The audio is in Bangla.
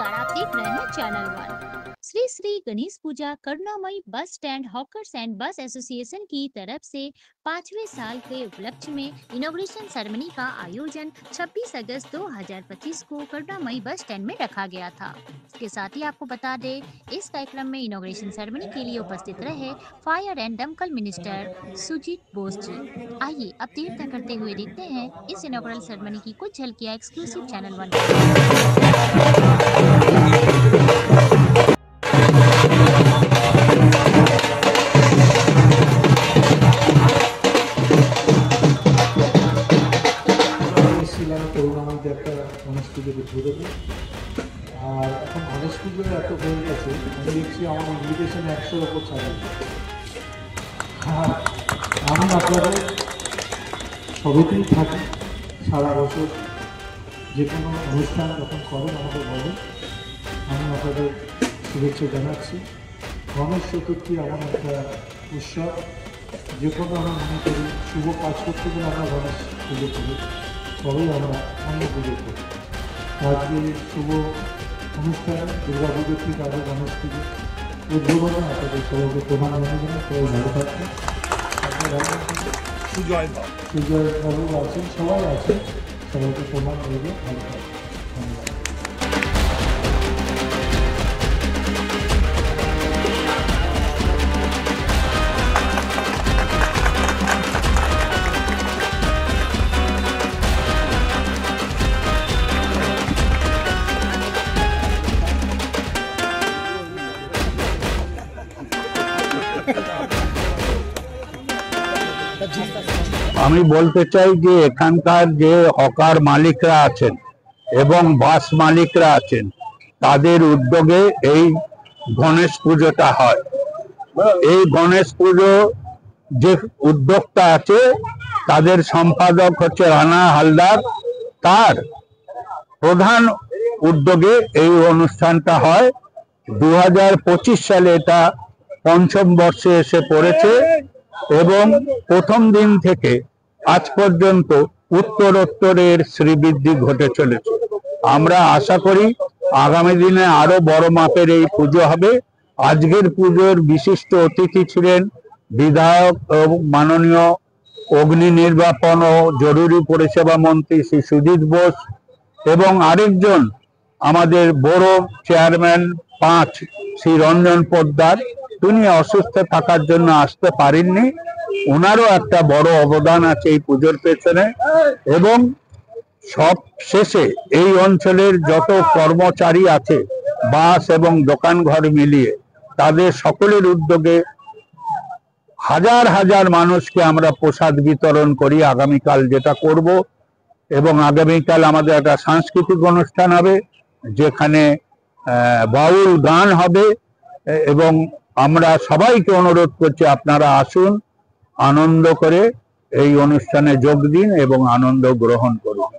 नमस्कार, आप देख रहे हैं channel 1। Shri Shri Ganesh Puja Karunamoyee bus stand hawkers and bus association की तरफ से 5वें साल के उपलक्ष्य में इनॉग्रेशन सेरेमनी का आयोजन 26 अगस्त 2025 को करुणामयी बस स्टैंड में रखा गया था। इसके साथ ही आपको बता दें, इस कार्यक्रम में इनॉग्रेशन सेरेमनी के लिए उपस्थित रहे फायर एंड दमकल मिनिस्टर सुजीत बोस जी। आइए अब देर न करते हुए देखते हैं इस इनॉग्रल सेरेमनी की कुछ झलकियां एक्सक्लूसिव चैनल 1 করুণাময়ী একটা গণেশ পুজোর উদ্বোধনে। আর এখন গণেশ পুজো এত হয়ে গেছে, আমি দেখছি আমার ইনভিটেশন 100-র ওপর ছাড়িয়ে। আর আমি আপনাদের সবেতেই থাকি, সারা বছর যে কোনো অনুষ্ঠান যখন করেন আমাকে বলেন, আমি আপনাদের শুভেচ্ছা জানাচ্ছি। গণেশ চতুর্থী এমন একটা উৎসব, যে কোনো আমরা মনে করি শুভ কাজ করতে গেলে আমরা গণেশ পুজো করি, তবেই আমরা অন্য পুজো করি। আজকে শুভ অনুষ্ঠানে দুর্গা পুজোর ঠিক আগে গণেশ পুজো উদ্বোধনে আপনাদের সবাইকে প্রধান জানাবেন। সবাই ভালো থাকবেন। সুজয় বাবু আছেন, সবাই আছেন, সবাইকে প্রধান দেবে, ভালো থাকবেন। ধন্যবাদ। আমি বলতে চাই যে এখানকার যে হকার মালিকরা আছেন এবং বাস মালিকরা আছেন, তাদের উদ্যোগে এই গণেশ পুজোটা হয়। এই গণেশ পুজো যে উদ্যোক্তা আছে তাদের সম্পাদক হচ্ছে রানা হালদার, তার প্রধান উদ্যোগে এই অনুষ্ঠানটা হয়। 2025 সালে এটা পঞ্চম বর্ষে এসে পড়েছে এবং প্রথম দিন থেকে আজ পর্যন্ত উত্তরোত্তরের শ্রীবৃদ্ধি ঘটে চলেছে। আমরা আশা করি আগামী দিনে আরো বড় মাপের এই পুজো হবে। আজকের পুজোর বিশিষ্ট অতিথি ছিলেন বিধায়ক এবং মাননীয় অগ্নি নির্বাপন ও জরুরি পরিষেবা মন্ত্রী শ্রী সুজিত বোস এবং আরেকজন আমাদের বড় চেয়ারম্যান 5 শ্রী রঞ্জন পোদ্দার। তিনি অসুস্থ থাকার জন্য আসতে পারেননি, ওনারও একটা বড় অবদান আছে এই পুজোর পেছনে। এবং সব শেষে এই অঞ্চলের যত কর্মচারী আছে, বাস এবং দোকানঘর মিলিয়ে, তাদের সকলের উদ্যোগে হাজার হাজার মানুষকে আমরা প্রসাদ বিতরণ করি আগামীকাল যেটা করব। এবং আগামীকাল আমাদের একটা সাংস্কৃতিক অনুষ্ঠান হবে, যেখানে বাউল গান হবে এবং আমরা সবাইকে অনুরোধ করছি আপনারা আসুন, আনন্দ করে এই অনুষ্ঠানে যোগ দিন এবং আনন্দ গ্রহণ করুন।